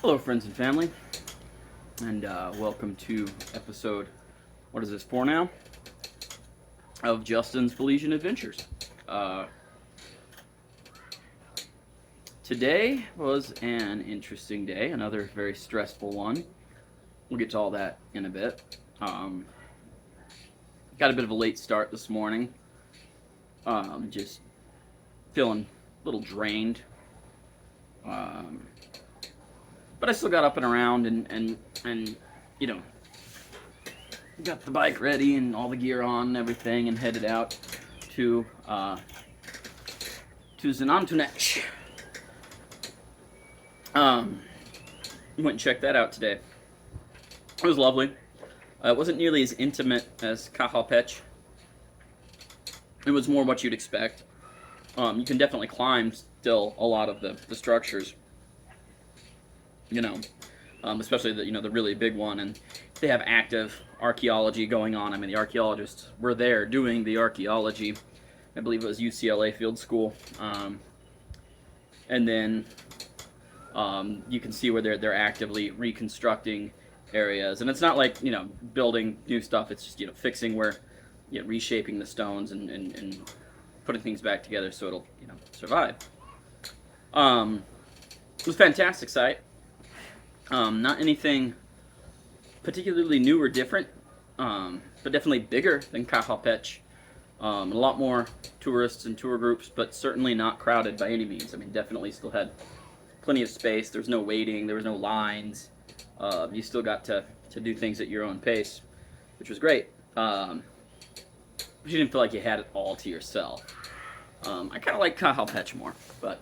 Hello, friends and family, and welcome to episode, what is this, 4 now? Of Justin's Belizean Adventures. Uh, Today was an interesting day, another very stressful one. We'll get to all that in a bit. Got a bit of a late start this morning. Just feeling a little drained. Um, but I still got up and around and you know, got the bike ready and all the gear on and everything, and headed out to Zanantunech. Went and checked that out today. It was lovely. It wasn't nearly as intimate as Cajalpech. It was more what you'd expect. You can definitely climb still a lot of the structures. Especially the really big one, and they have active archaeology going on. I mean, the archaeologists were there doing the archaeology. I believe it was UCLA Field School, and then you can see where they're actively reconstructing areas, and it's not like building new stuff. It's just fixing where reshaping the stones and putting things back together so it'll survive. It was a fantastic site. Not anything particularly new or different, but definitely bigger than Cajalpech. A lot more tourists and tour groups, but certainly not crowded by any means. I mean, definitely still had plenty of space. There was no waiting. There was no lines. You still got to do things at your own pace, which was great. But you didn't feel like you had it all to yourself. I kind of like Cajalpech more, but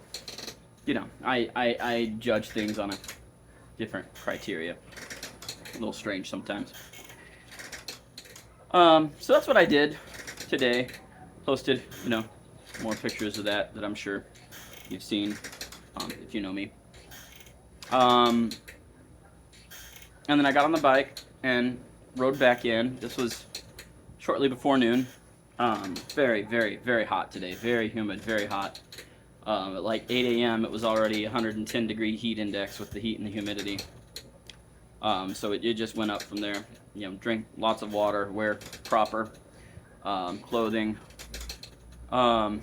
I judge things on a different criteria. A little strange sometimes. So that's what I did today. Posted, more pictures of that I'm sure you've seen, if you know me. And then I got on the bike and rode back in. This was shortly before noon. Very, very, very hot today. Very humid, very hot. At like 8 a.m. it was already 110 degree heat index with the heat and the humidity. So it just went up from there. Drink lots of water, wear proper clothing. But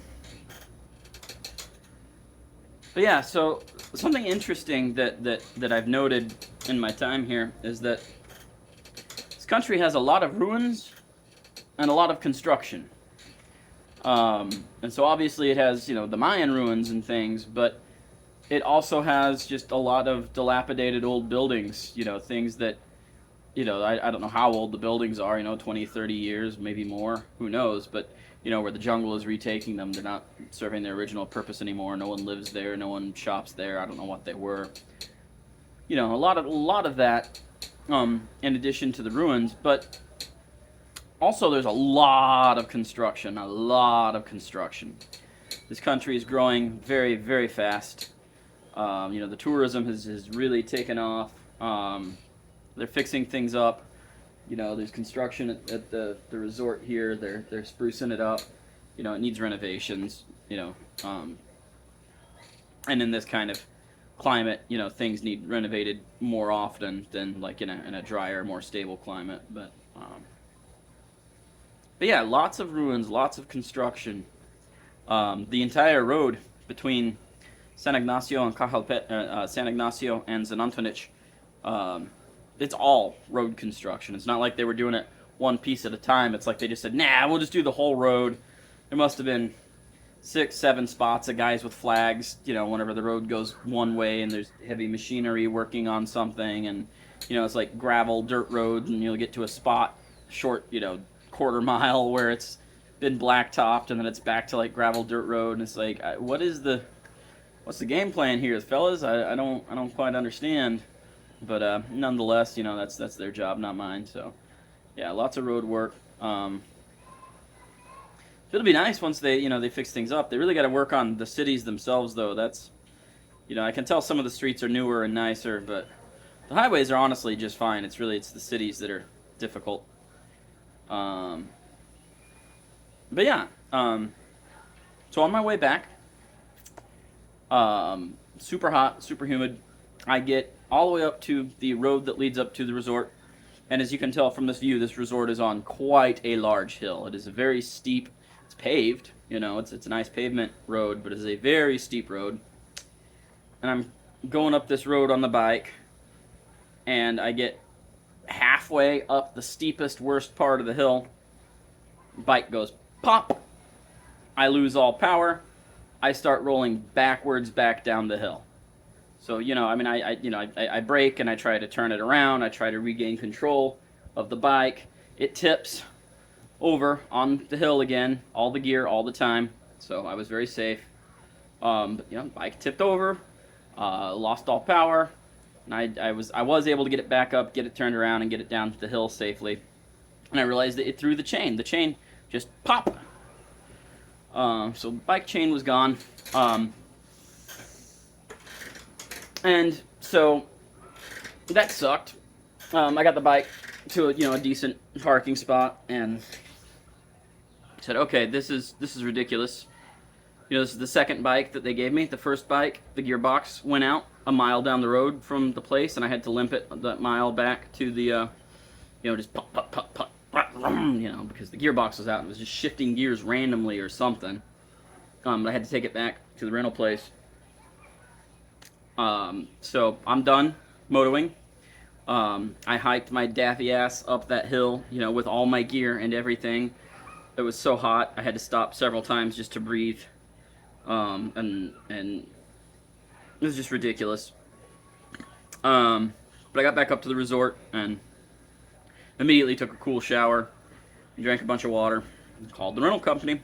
yeah, so something interesting that I've noted in my time here is that this country has a lot of ruins and a lot of construction. And so obviously it has, the Mayan ruins and things, but it also has just a lot of dilapidated old buildings, things that, I don't know how old the buildings are, 20, 30 years, maybe more, who knows, but, where the jungle is retaking them, they're not serving their original purpose anymore, no one lives there, no one shops there, I don't know what they were. A lot of that, in addition to the ruins, but also there's a lot of construction, This country is growing very, very fast. The tourism has really taken off. They're fixing things up. There's construction at the resort here. They're sprucing it up. It needs renovations. And in this kind of climate, things need renovated more often than like in a drier, more stable climate. But yeah, lots of ruins, lots of construction. The entire road between San Ignacio and San Ignacio and Zanantunich, it's all road construction. It's not like they were doing it one piece at a time. It's like they just said, nah, we'll just do the whole road. There must have been 6, 7 spots of guys with flags, whenever the road goes one way and there's heavy machinery working on something, and, it's like gravel, dirt roads, and you'll get to a spot short, quarter mile where it's been blacktopped, and then it's back to like gravel dirt road, and it's like, what's the game plan here, fellas? I don't quite understand, but nonetheless, that's their job, not mine. So yeah, lots of road work. It'll be nice once they fix things up. They really got to work on the cities themselves, though. That's I can tell some of the streets are newer and nicer, but the highways are honestly just fine. It's the cities that are difficult. But yeah, so on my way back, super hot, super humid, I get all the way up to the road that leads up to the resort. And as you can tell from this view, this resort is on quite a large hill. It is a very steep, it's paved, you know, it's a nice pavement road, but it is a very steep road. And I'm going up this road on the bike, and I get halfway up the steepest, worst part of the hill. Bike goes pop. I lose all power. I start rolling backwards back down the hill. So, you know, I mean, I brake and I try to turn it around. I try to regain control of the bike. It tips over on the hill again, all the gear, all the time. So I was very safe. But, you know, bike tipped over, lost all power. And I was able to get it back up, get it turned around, and get it down the hill safely. And I realized that it threw the chain. The chain just popped. So bike chain was gone. And so that sucked. I got the bike to a decent parking spot and said, okay, this is ridiculous. You know, this is the second bike that they gave me. The first bike, the gearbox went out a mile down the road from the place, and I had to limp it that mile back to the, just pop, pop, pop, pop, because the gearbox was out and it was just shifting gears randomly or something. But I had to take it back to the rental place. So I'm done motoing. I hiked my daffy ass up that hill, with all my gear and everything. It was so hot, I had to stop several times just to breathe. And it was just ridiculous. But I got back up to the resort and immediately took a cool shower, drank a bunch of water, called the rental company,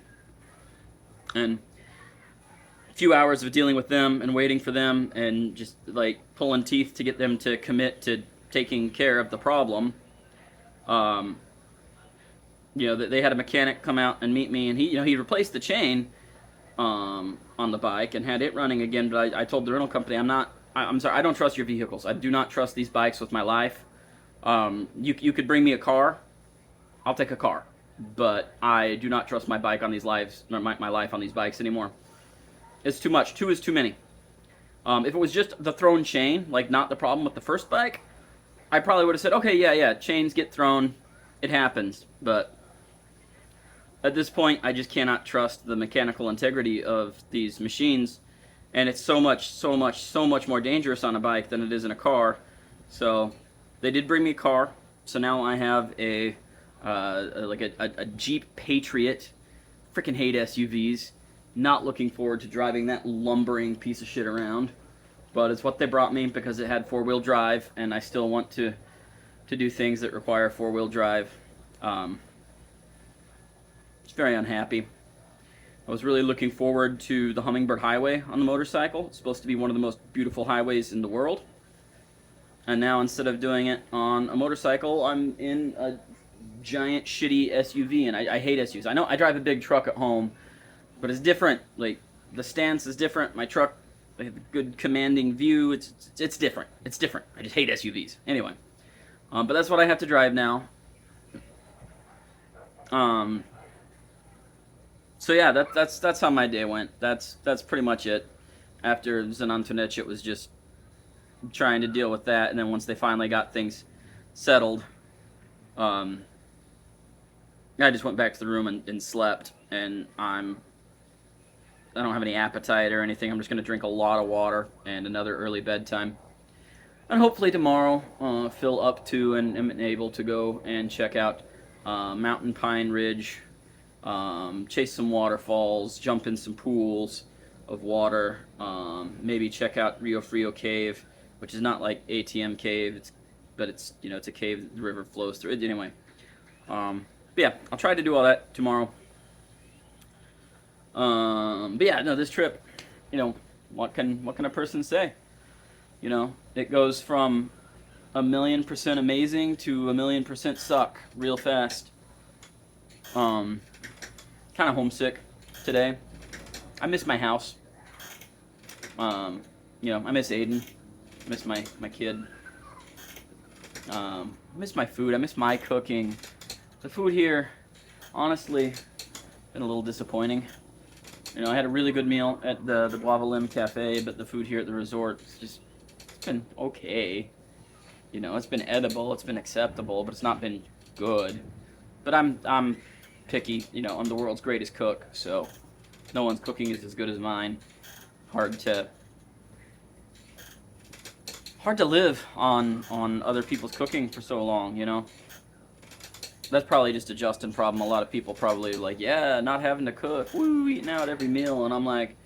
and a few hours of dealing with them and waiting for them and just like pulling teeth to get them to commit to taking care of the problem. They had a mechanic come out and meet me, and he replaced the chain on the bike and had it running again. But I told the rental company, I'm sorry, I don't trust your vehicles. I do not trust these bikes with my life. You could bring me a car, I'll take a car, but I do not trust my bike on these lives, my life on these bikes anymore. It's too much. 2 is too many. If it was just the thrown chain, like not the problem with the first bike, I probably would have said, okay, yeah, chains get thrown, it happens. But at this point, I just cannot trust the mechanical integrity of these machines, and it's so much more dangerous on a bike than it is in a car. So they did bring me a car, so now I have a Jeep Patriot. Freaking hate SUVs. Not looking forward to driving that lumbering piece of shit around, but it's what they brought me because it had 4-wheel drive, and I still want to do things that require 4-wheel drive. Just very unhappy. I was really looking forward to the Hummingbird Highway on the motorcycle. It's supposed to be one of the most beautiful highways in the world. And now instead of doing it on a motorcycle, I'm in a giant shitty SUV, and I hate SUVs. I know I drive a big truck at home, but it's different. Like, the stance is different. My truck, I have a good commanding view. It's different. It's different. I just hate SUVs. Anyway, but that's what I have to drive now. So yeah, that's how my day went. That's pretty much it. After Zanantonich, it was just trying to deal with that, and then once they finally got things settled, I just went back to the room and slept, and I don't have any appetite or anything. I'm just going to drink a lot of water and another early bedtime. And hopefully tomorrow, fill up to and am able to go and check out Mountain Pine Ridge, chase some waterfalls, jump in some pools of water, maybe check out Rio Frio Cave, which is not like ATM Cave, but it's a cave the river flows through. Anyway, but yeah, I'll try to do all that tomorrow. But yeah, no, this trip, what can a person say? It goes from 1,000,000% amazing to 1,000,000% suck real fast. Kind of homesick today. I miss my house. I miss Aiden. I miss my kid. I miss my food. I miss my cooking. The food here, honestly, been a little disappointing. I had a really good meal at the Guava Lim Cafe, but the food here at the resort is just It's been okay. You know, it's been edible, it's been acceptable, but it's not been good. But I'm picky. You know, I'm the world's greatest cook, so no one's cooking is as good as mine. Hard to live on other people's cooking for so long. You know, that's probably just a Justin problem. A lot of people probably like, yeah, not having to cook, woo, eating out every meal, and I'm like,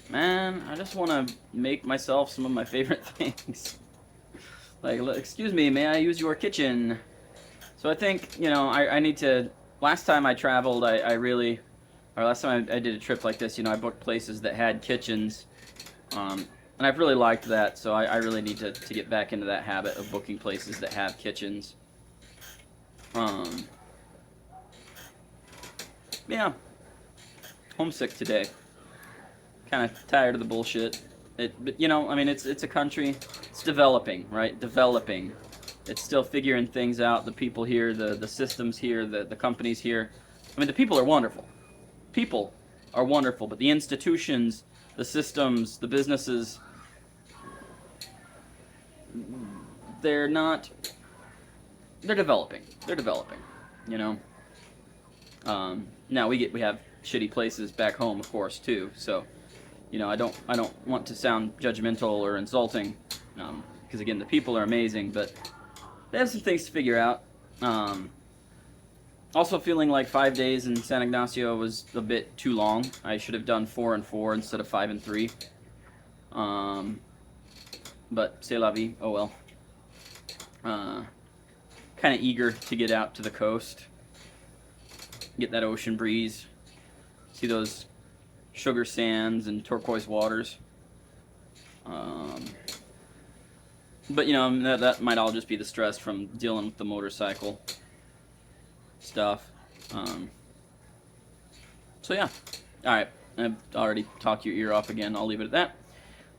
man, I just want to make myself some of my favorite things. Like, excuse me, may I use your kitchen? So I think, you know, I need to. Last time I traveled, I really, or last time I did a trip like this, you know, I booked places that had kitchens, and I've really liked that. So I really need to get back into that habit of booking places that have kitchens. Yeah, homesick today. Kind of tired of the bullshit. But you know, I mean, it's a country. It's developing, right? Developing. It's still figuring things out. The people here, the systems here, the companies here. I mean, the people are wonderful. People are wonderful, but the institutions, the systems, the businesses, they're not. They're developing. They're developing. You know. Now we have shitty places back home, of course, too. So, you know, I don't want to sound judgmental or insulting, because again, the people are amazing, but they have some things to figure out. Also feeling like 5 days in San Ignacio was a bit too long. I should have done 4 and 4 instead of 5 and 3. But c'est la vie. Oh well. Kind of eager to get out to the coast, get that ocean breeze, see those sugar sands and turquoise waters. But you know, that might all just be the stress from dealing with the motorcycle stuff. So yeah, all right. I've already talked your ear off again. I'll leave it at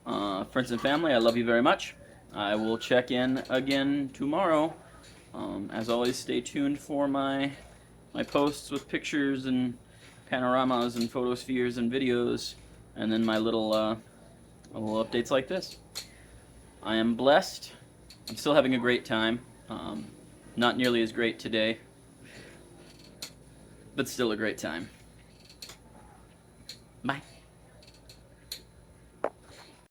that. Friends and family, I love you very much. I will check in again tomorrow. As always, stay tuned for my posts with pictures and panoramas and photospheres and videos, and then my little updates like this. I am blessed. I'm still having a great time. Not nearly as great today, but still a great time. Bye.